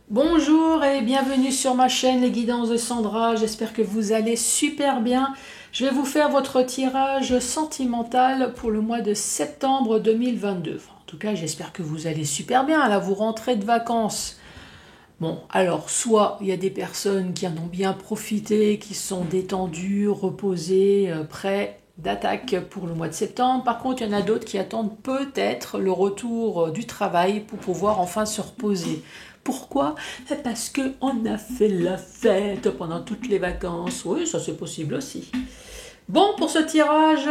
Bonjour et bienvenue sur ma chaîne Les Guidances de Sandra, j'espère que vous allez super bien. Je vais vous faire votre tirage sentimental pour le mois de septembre 2022. En tout cas, j'espère que vous allez super bien, là vous rentrez de vacances. Bon, alors soit il y a des personnes qui en ont bien profité, qui sont détendues, reposées, prêts d'attaque pour le mois de septembre. Par contre, il y en a d'autres qui attendent peut-être le retour du travail pour pouvoir enfin se reposer. Pourquoi? Parce qu'on a fait la fête pendant toutes les vacances. Oui, ça c'est possible aussi. Bon, pour ce tirage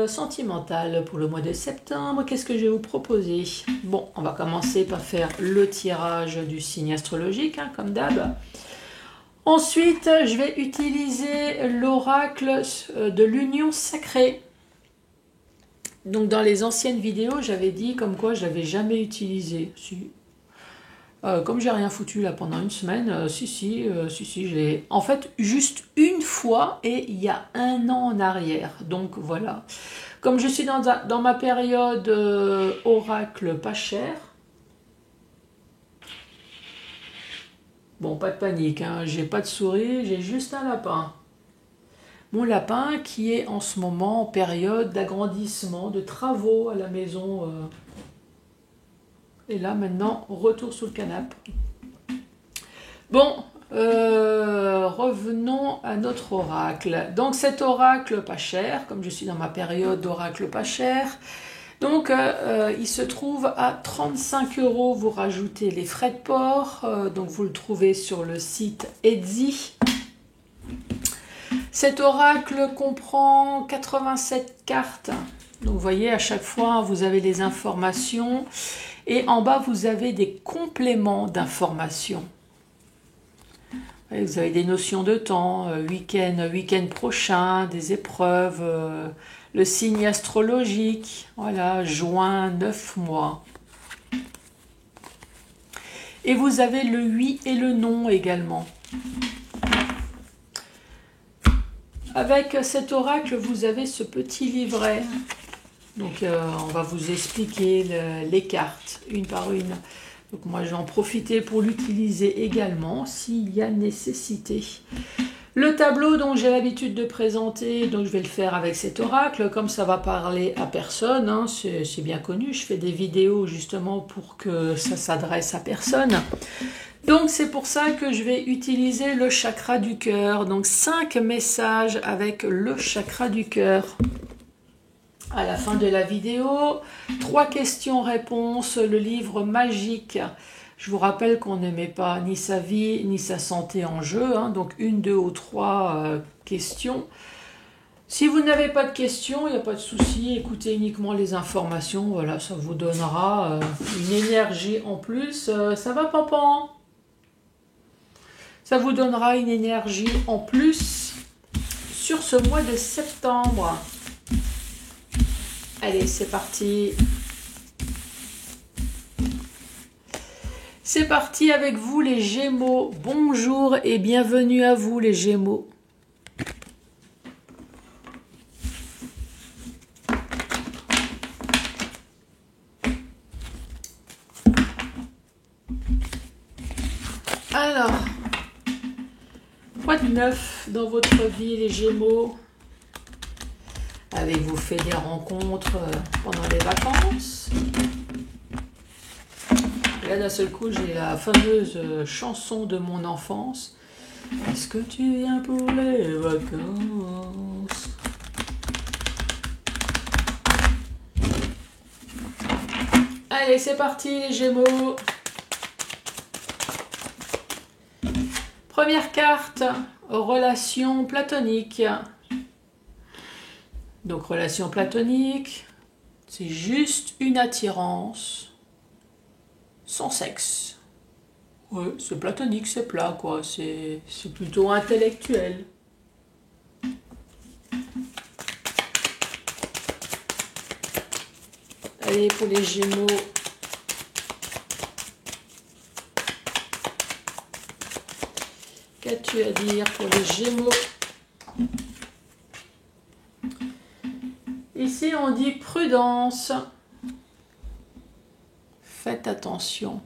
sentimental pour le mois de septembre, qu'est-ce que je vais vous proposer? Bon, on va commencer par faire le tirage du signe astrologique, hein, comme d'hab. Ensuite, je vais utiliser l'oracle de l'union sacrée. Donc, dans les anciennes vidéos, j'avais dit comme quoi je l'avais jamais utilisé. Si. Comme j'ai rien foutu là pendant une semaine, si, je l'ai en fait juste une fois et il y a un an en arrière. Donc voilà. Comme je suis dans ma période oracle pas cher, bon, pas de panique, hein, j'ai pas de souris, j'ai juste un lapin. Mon lapin qui est en ce moment en période d'agrandissement, de travaux à la maison. Et là maintenant, retour sous le canapé. Bon, revenons à notre oracle. Donc cet oracle pas cher, comme je suis dans ma période d'oracle pas cher, donc il se trouve à 35 €. Vous rajoutez les frais de port, donc vous le trouvez sur le site Etsy. Cet oracle comprend 87 cartes. Donc vous voyez, à chaque fois, vous avez les informations et en bas, vous avez des compléments d'informations. Vous avez des notions de temps, week-end prochain, des épreuves, le signe astrologique, voilà, juin, 9 mois. Et vous avez le oui et le non également. Avec cet oracle, vous avez ce petit livret. Donc on va vous expliquer les cartes, une par une. Donc moi je vais en profiter pour l'utiliser également s'il y a nécessité. Le tableau dont j'ai l'habitude de présenter, donc je vais le faire avec cet oracle, comme ça va parler à personne, hein, c'est bien connu, je fais des vidéos justement pour que ça s'adresse à personne. Donc c'est pour ça que je vais utiliser le chakra du cœur, donc 5 messages avec le chakra du cœur. À la fin de la vidéo, 3 questions-réponses, le livre magique. Je vous rappelle qu'on ne met pas ni sa vie ni sa santé en jeu, hein, donc 1, 2 ou 3 questions. Si vous n'avez pas de questions, il n'y a pas de souci, écoutez uniquement les informations, voilà, ça vous donnera une énergie en plus. Ça va, Pampan? Ça vous donnera une énergie en plus sur ce mois de septembre. Allez, c'est parti. C'est parti avec vous les Gémeaux. Bonjour et bienvenue à vous les Gémeaux. Alors, quoi de neuf dans votre vie les Gémeaux? Avez-vous fait des rencontres pendant les vacances? Et là, d'un seul coup, j'ai la fameuse chanson de mon enfance. Est-ce que tu viens pour les vacances? Allez, c'est parti les Gémeaux. Première carte, relation platonique. Donc relation platonique, c'est juste une attirance sans sexe. Ouais, c'est platonique, c'est plat quoi, c'est plutôt intellectuel. Allez, pour les Gémeaux. Qu'as-tu à dire pour les Gémeaux? Ici, on dit prudence. Faites attention.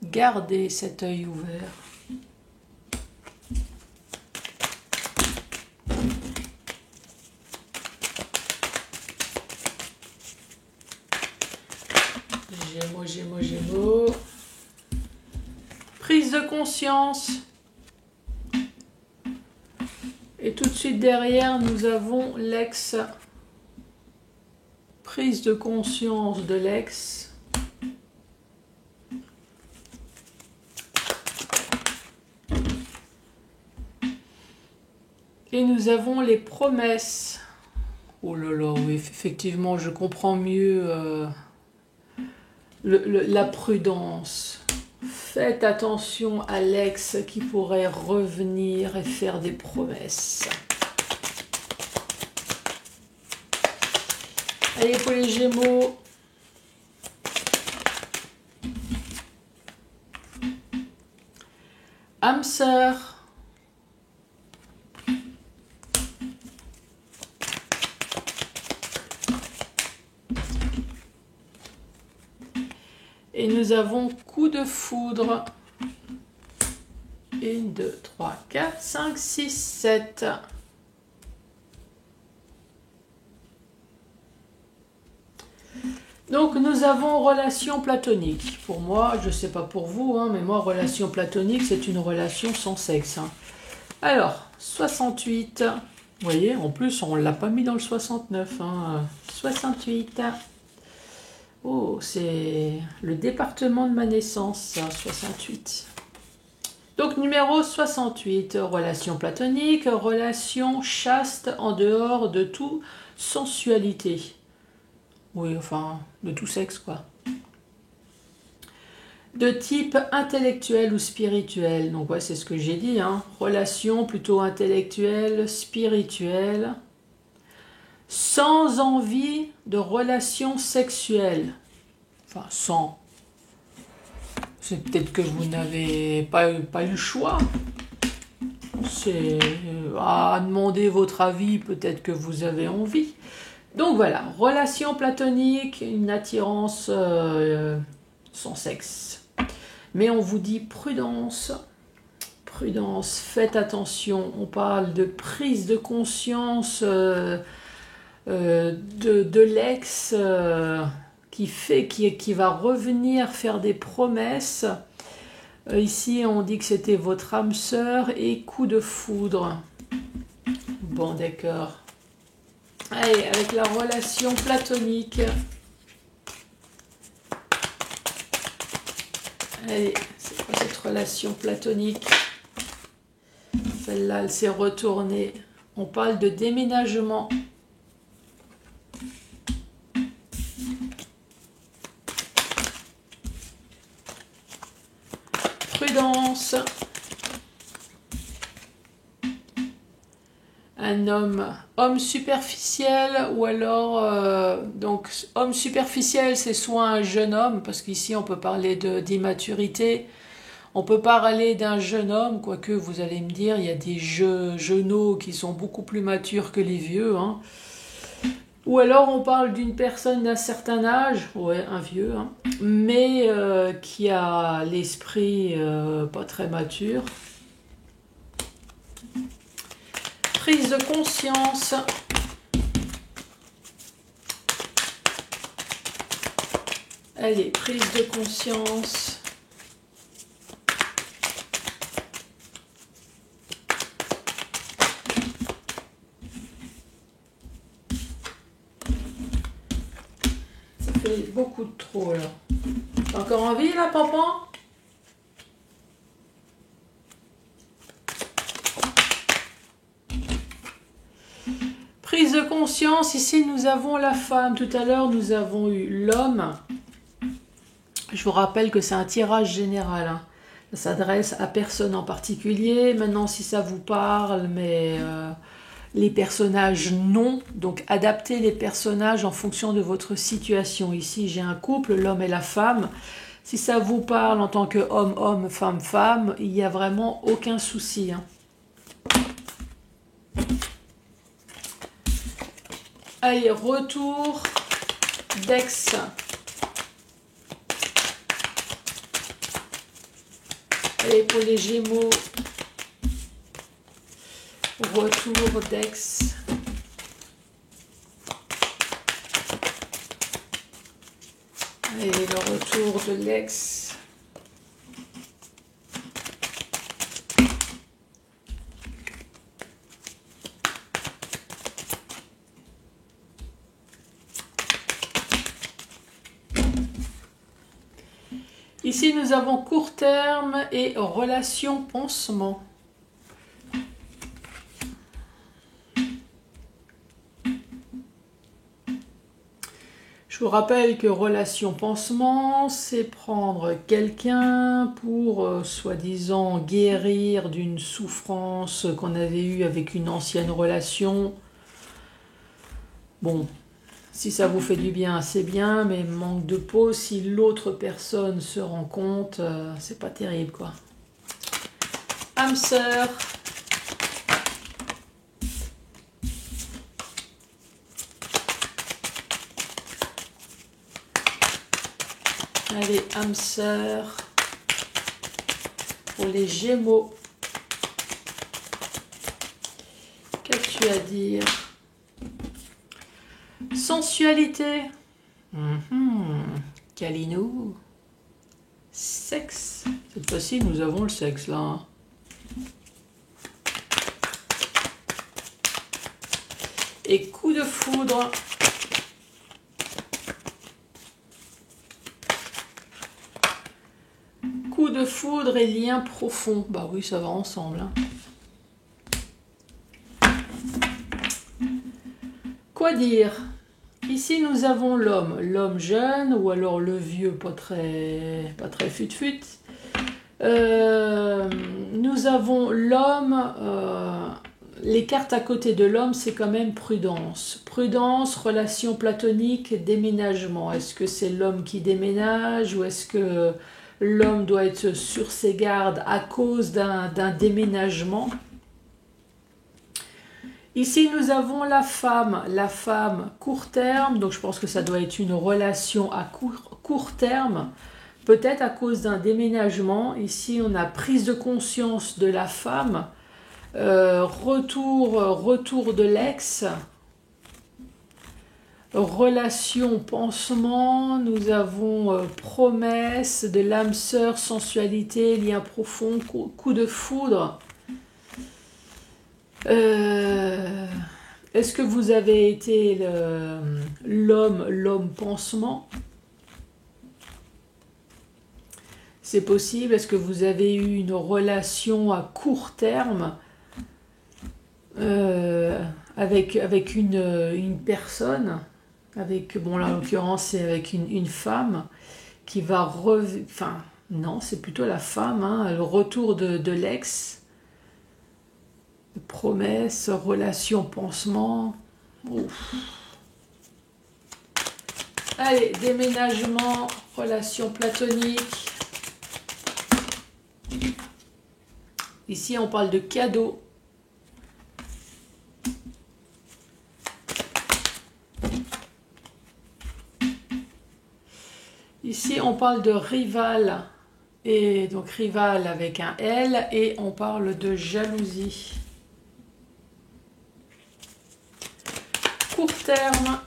Gardez cet œil ouvert. Gémeaux, Gémeaux, Gémeaux. Prise de conscience. Et tout de suite derrière, nous avons l'ex. Prise de conscience de l'ex. Et nous avons les promesses. Oh là là, oui, effectivement, je comprends mieux la prudence. Faites attention à l'ex qui pourrait revenir et faire des promesses. Allez, pour les Gémeaux. Âme sœur. Et nous avons coup de foudre. 1, 2, 3, 4, 5, 6, 7. Donc nous avons relation platonique. Pour moi, je ne sais pas pour vous, hein, mais moi, relation platonique, c'est une relation sans sexe. Hein. Alors, 68. Vous voyez, en plus, on ne l'a pas mis dans le 69. Hein. 68. Oh, c'est le département de ma naissance, ça, 68. Donc, numéro 68, relation platonique, relation chaste en dehors de toute sensualité. Oui, enfin, de tout sexe, quoi. De type intellectuel ou spirituel. Donc, ouais, c'est ce que j'ai dit, hein. Relation plutôt intellectuelle, spirituelle. Sans envie de relation sexuelle. Enfin, sans. C'est peut-être que vous n'avez pas eu le choix. C'est à demander votre avis, peut-être que vous avez envie. Donc voilà, relation platonique, une attirance sans sexe. Mais on vous dit prudence. Prudence, faites attention. On parle de prise de conscience de l'ex qui va revenir faire des promesses. Ici, on dit que c'était votre âme sœur et coup de foudre. Bon, d'accord. Allez, avec la relation platonique. Allez, c'est quoi cette relation platonique? Celle-là, elle s'est retournée. On parle de déménagement. Prudence. Un homme superficiel ou alors donc homme superficiel, c'est soit un jeune homme, parce qu'ici on peut parler d'immaturité, on peut parler d'un jeune homme, quoique vous allez me dire il y a des jeuneaux qui sont beaucoup plus matures que les vieux, hein. Ou alors on parle d'une personne d'un certain âge, ouais, un vieux, hein, mais qui a l'esprit pas très mature. Prise de conscience. Allez, prise de conscience. Ça fait beaucoup de trop là. T'as encore envie là, papa? Prise de conscience, ici nous avons la femme. Tout à l'heure nous avons eu l'homme. Je vous rappelle que c'est un tirage général. Hein. Ça s'adresse à personne en particulier. Maintenant, si ça vous parle, mais les personnages non. Donc adaptez les personnages en fonction de votre situation. Ici j'ai un couple, l'homme et la femme. Si ça vous parle en tant que homme, homme, femme, femme, il n'y a vraiment aucun souci. Hein. Allez, retour d'ex. Et pour les Gémeaux, retour d'ex. Et le retour de l'ex. Ici, nous avons court terme et relation pansement. Je vous rappelle que relation pansement, c'est prendre quelqu'un pour, soi-disant, guérir d'une souffrance qu'on avait eue avec une ancienne relation. Bon, si ça vous fait du bien, c'est bien, mais manque de peau, si l'autre personne se rend compte, c'est pas terrible, quoi. Âme sœur. Allez, âme sœur. Pour les Gémeaux. Qu'as-tu à dire? Sensualité. Câlinou. Sexe. Cette fois-ci, nous avons le sexe, là. Et coup de foudre. Coup de foudre et lien profond. Bah oui, ça va ensemble. Hein. Quoi dire? Ici, nous avons l'homme. L'homme jeune, ou alors le vieux, pas très fut-fut. Nous avons l'homme... les cartes à côté de l'homme, c'est quand même prudence. Prudence, relation platonique, déménagement. Est-ce que c'est l'homme qui déménage ou est-ce que l'homme doit être sur ses gardes à cause d'un déménagement? Ici, nous avons la femme court terme, donc je pense que ça doit être une relation à court terme, peut-être à cause d'un déménagement. Ici, on a prise de conscience de la femme, retour de l'ex, relation, pansement, nous avons promesse, de l'âme sœur, sensualité, lien profond, coup de foudre. Est-ce que vous avez été l'homme pansement? C'est possible. Est-ce que vous avez eu une relation à court terme avec une personne, bon là en l'occurrence c'est avec une femme qui va enfin non, c'est plutôt la femme, hein, le retour de l'ex. Promesse, relation, pansement. Ouf. Allez, déménagement, relation platonique. Ici, on parle de cadeau. Ici, on parle de rival. Et donc, rival avec un L. Et on parle de jalousie. Court terme.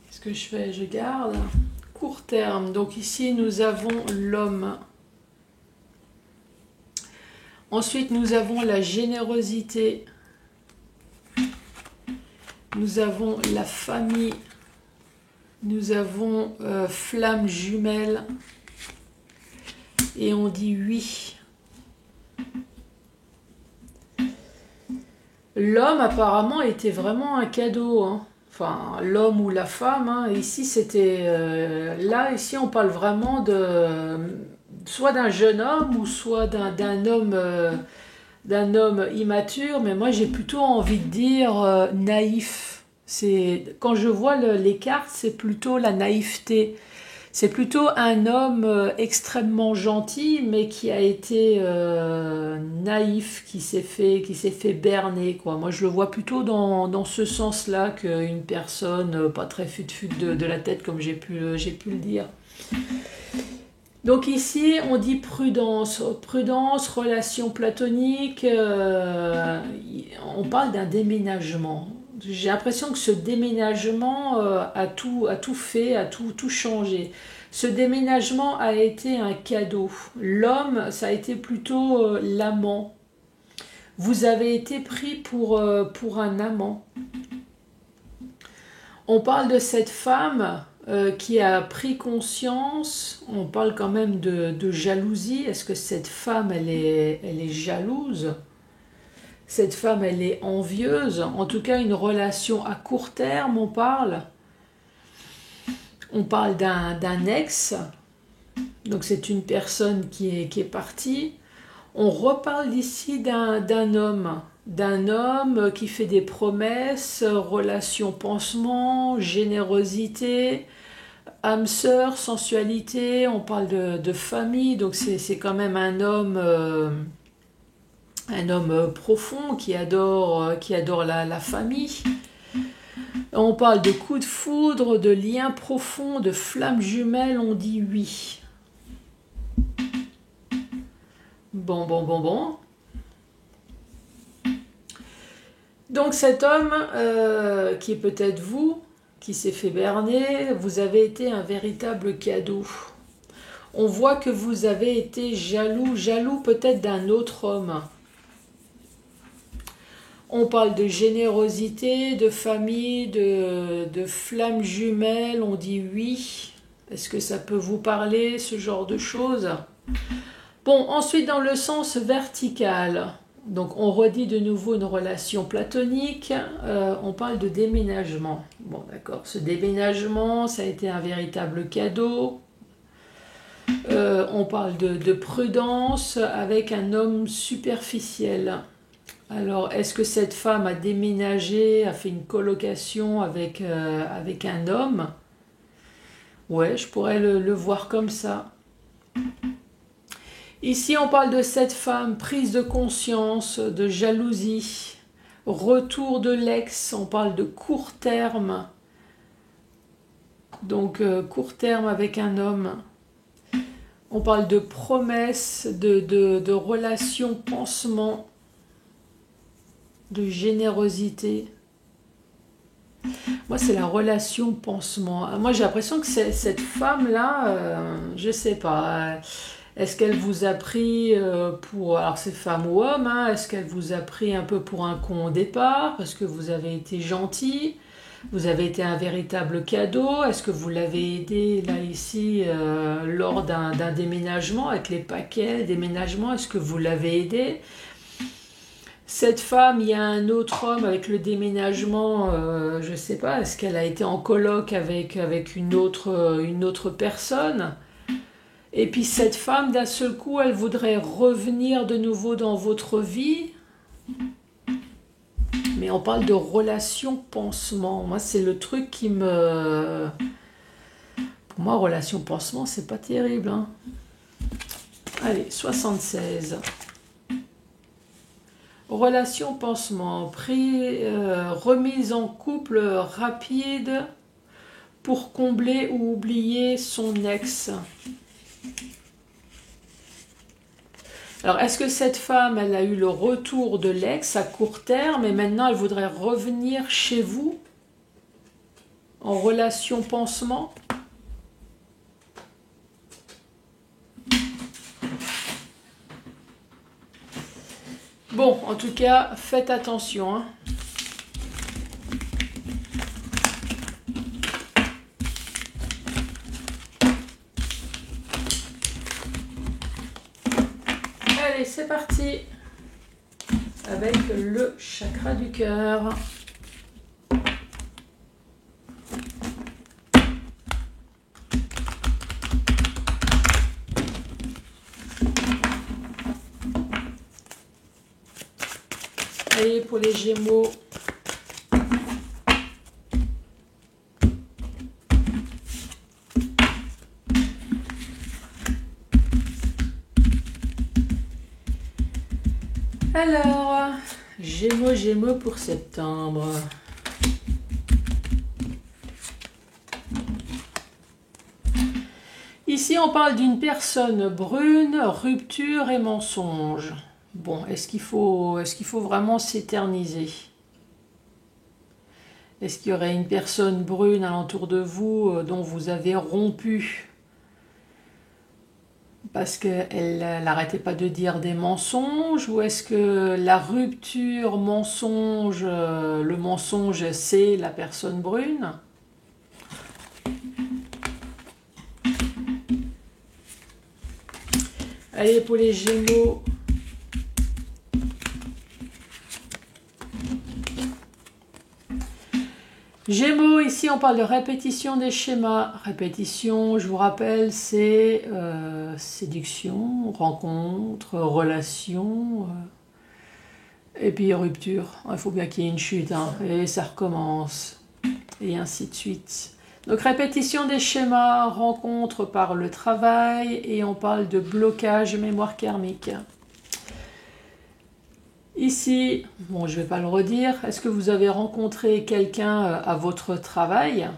Qu'est-ce que je fais? Je garde. Court terme. Donc ici, nous avons l'homme. Ensuite, nous avons la générosité. Nous avons la famille. Nous avons flamme jumelle. Et on dit oui. L'homme apparemment était vraiment un cadeau, hein. Enfin l'homme ou la femme, hein. Ici c'était là ici on parle vraiment de soit d'un jeune homme ou soit d'un homme immature, mais moi j'ai plutôt envie de dire naïf. C'est quand je vois les cartes, c'est plutôt la naïveté. C'est plutôt un homme extrêmement gentil, mais qui a été naïf, qui s'est fait berner, quoi. Moi, je le vois plutôt dans ce sens-là qu'une personne pas très fut-fut de la tête, comme j'ai pu le dire. Donc ici, on dit prudence. Prudence, relation platonique, on parle d'un déménagement. J'ai l'impression que ce déménagement a tout fait, a tout changé. Ce déménagement a été un cadeau. L'homme, ça a été plutôt l'amant. Vous avez été pris pour un amant. On parle de cette femme qui a pris conscience, on parle quand même de jalousie. Est-ce que cette femme, elle est jalouse? Cette femme, elle est envieuse? En tout cas, une relation à court terme, on parle. On parle d'un ex, donc c'est une personne qui est partie. On reparle ici d'un homme qui fait des promesses, relation pansement, générosité, âme sœur, sensualité. On parle de famille, donc c'est quand même un homme profond qui adore la famille. On parle de coup de foudre, de lien profond, de flamme jumelle, on dit oui. Bon. Donc cet homme, qui est peut-être vous, qui s'est fait berner, vous avez été un véritable cadeau. On voit que vous avez été jaloux peut-être d'un autre homme. On parle de générosité, de famille, de flammes jumelles, on dit oui. Est-ce que ça peut vous parler, ce genre de choses? Bon, ensuite dans le sens vertical, donc on redit de nouveau une relation platonique, on parle de déménagement. Bon d'accord, ce déménagement, ça a été un véritable cadeau. On parle de prudence avec un homme superficiel. Alors, est-ce que cette femme a déménagé, a fait une colocation avec un homme? Ouais, je pourrais le voir comme ça. Ici, on parle de cette femme, prise de conscience, de jalousie, retour de l'ex, on parle de court terme. Donc, court terme avec un homme. On parle de promesses, de relations pansement, de générosité. Moi, c'est la relation pansement. Moi, j'ai l'impression que cette femme-là, je sais pas, est-ce qu'elle vous a pris pour... Alors, c'est femme ou homme, hein, est-ce qu'elle vous a pris un peu pour un con au départ, parce que vous avez été gentil, vous avez été un véritable cadeau, est-ce que vous l'avez aidé, là, ici, lors d'un déménagement, avec les paquets, déménagement, est-ce que vous l'avez aidé? Cette femme, il y a un autre homme avec le déménagement, je ne sais pas, est-ce qu'elle a été en coloc avec une autre personne? Et puis cette femme, d'un seul coup, elle voudrait revenir de nouveau dans votre vie. Mais on parle de relation pansement. Moi, c'est le truc qui me... Pour moi, relation pansement, c'est pas terrible, hein. Allez, 76. Relation pansement, remise en couple rapide pour combler ou oublier son ex. Alors, est-ce que cette femme, elle a eu le retour de l'ex à court terme et maintenant elle voudrait revenir chez vous en relation pansement? Bon, en tout cas, faites attention, hein. Allez, c'est parti avec le chakra du cœur. Allez, pour les Gémeaux. Alors, Gémeaux, Gémeaux pour septembre. Ici, on parle d'une personne brune, rupture et mensonge. Bon, est-ce qu'il faut vraiment s'éterniser? Est-ce qu'il y aurait une personne brune alentour de vous dont vous avez rompu parce qu'elle n'arrêtait pas de dire des mensonges? Ou est-ce que la rupture, mensonge, le mensonge, c'est la personne brune? Allez, pour les Gémeaux. Gémeaux, ici on parle de répétition des schémas. Répétition, je vous rappelle, c'est séduction, rencontre, relation, et puis rupture. Il faut bien qu'il y ait une chute, hein, et ça recommence, et ainsi de suite. Donc répétition des schémas, rencontre par le travail, et on parle de blocage mémoire karmique. Ici, bon, je ne vais pas le redire, est-ce que vous avez rencontré quelqu'un à votre travail?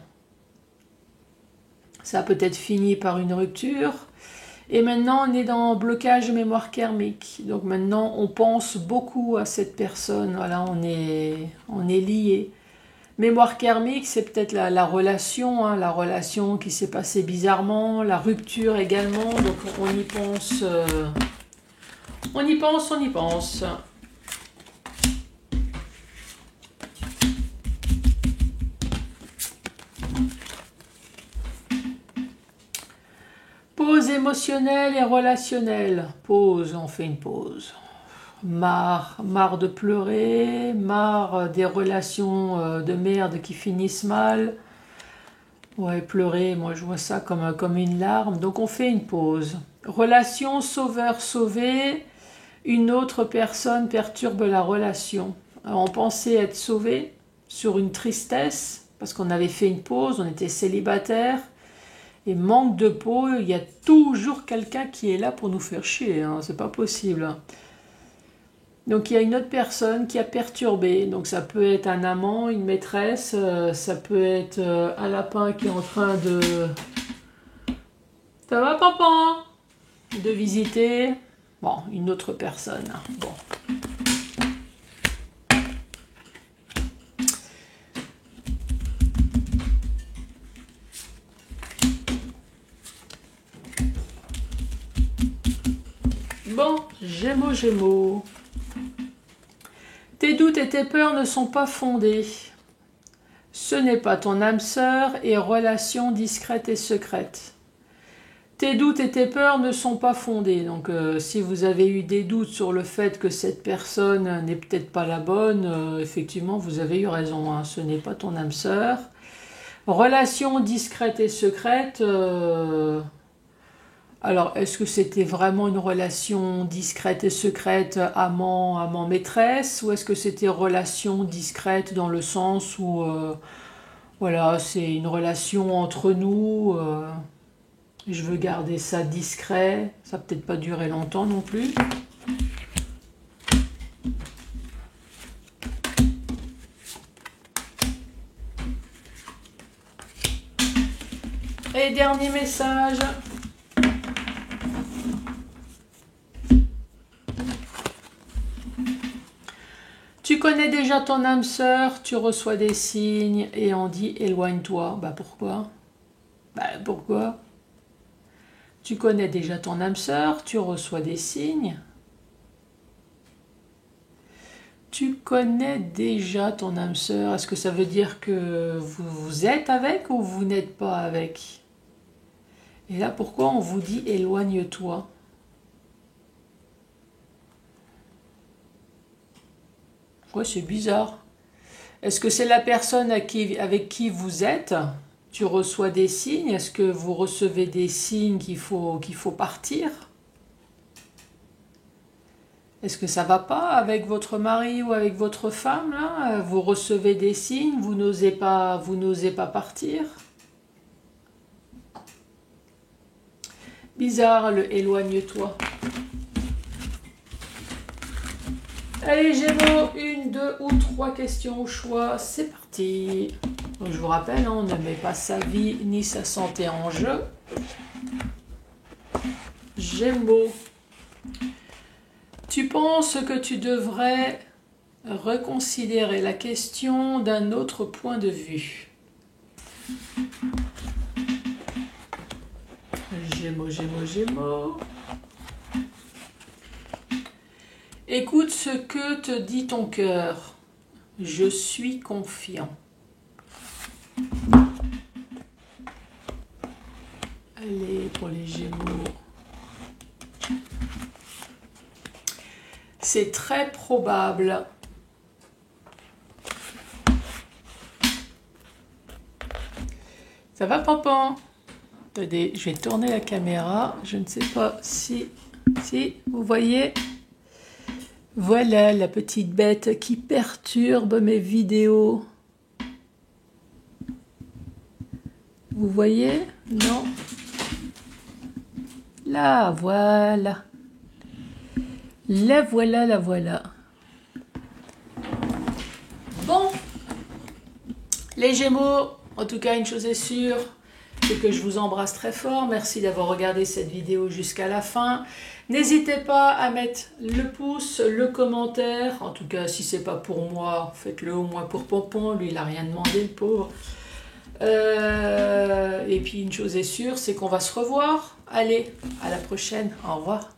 Ça a peut-être fini par une rupture. Et maintenant, on est dans blocage mémoire karmique. Donc maintenant, on pense beaucoup à cette personne. Voilà, on est lié. Mémoire karmique, c'est peut-être la relation, hein, la relation qui s'est passée bizarrement, la rupture également. Donc on y pense, on y pense, on y pense. Pause émotionnelle et relationnelle. Pause, on fait une pause. Marre de pleurer, marre des relations de merde qui finissent mal. Ouais, pleurer, moi je vois ça comme une larme. Donc on fait une pause. Relation sauveur-sauvé, une autre personne perturbe la relation. Alors, on pensait être sauvé sur une tristesse, parce qu'on avait fait une pause, on était célibataire. Et manque de peau, il y a toujours quelqu'un qui est là pour nous faire chier, hein, c'est pas possible. Donc il y a une autre personne qui a perturbé, donc ça peut être un amant, une maîtresse, ça peut être un lapin qui est en train de... Ça va papa? De visiter, bon, une autre personne, bon. Bon, Gémeaux, Gémeaux. Tes doutes et tes peurs ne sont pas fondés. Ce n'est pas ton âme sœur et relation discrète et secrète. Tes doutes et tes peurs ne sont pas fondés. Donc si vous avez eu des doutes sur le fait que cette personne n'est peut-être pas la bonne, effectivement vous avez eu raison, hein, ce n'est pas ton âme sœur. Relation discrète et secrète... Alors, est-ce que c'était vraiment une relation discrète et secrète amant-maîtresse, ou est-ce que c'était relation discrète dans le sens où, voilà, c'est une relation entre nous, je veux garder ça discret, ça n'a peut-être pas duré longtemps non plus. Et dernier message. Tu connais déjà ton âme sœur, tu reçois des signes et on dit éloigne-toi. Bah pourquoi? Bah pourquoi? Tu connais déjà ton âme sœur, tu reçois des signes. Tu connais déjà ton âme sœur. Est-ce que ça veut dire que vous êtes avec ou vous n'êtes pas avec? Et là, pourquoi on vous dit éloigne-toi? Ouais, c'est bizarre. Est-ce que c'est la personne avec qui vous êtes? Tu reçois des signes? Est-ce que vous recevez des signes qu'il faut partir? Est-ce que ça va pas avec votre mari ou avec votre femme là? Vous recevez des signes, vous n'osez pas partir? Bizarre le éloigne-toi. Allez Gémeaux, une, deux ou trois questions au choix, c'est parti. Donc, je vous rappelle, on ne met pas sa vie ni sa santé en jeu. Gémeaux, tu penses que tu devrais reconsidérer la question d'un autre point de vue. Gémeaux, Gémeaux, Gémeaux. Écoute ce que te dit ton cœur. Je suis confiant. Allez, pour les Gémeaux. C'est très probable. Ça va, Pampan? Attendez, je vais tourner la caméra. Je ne sais pas si vous voyez. Voilà la petite bête qui perturbe mes vidéos. Vous voyez? Non? Là, voilà. La voilà, la voilà. Bon, les Gémeaux, en tout cas, une chose est sûre, c'est que je vous embrasse très fort. Merci d'avoir regardé cette vidéo jusqu'à la fin. N'hésitez pas à mettre le pouce, le commentaire. En tout cas, si c'est pas pour moi, faites-le au moins pour Pompon. Lui, il n'a rien demandé, le pauvre. Et puis, une chose est sûre, c'est qu'on va se revoir. Allez, à la prochaine. Au revoir.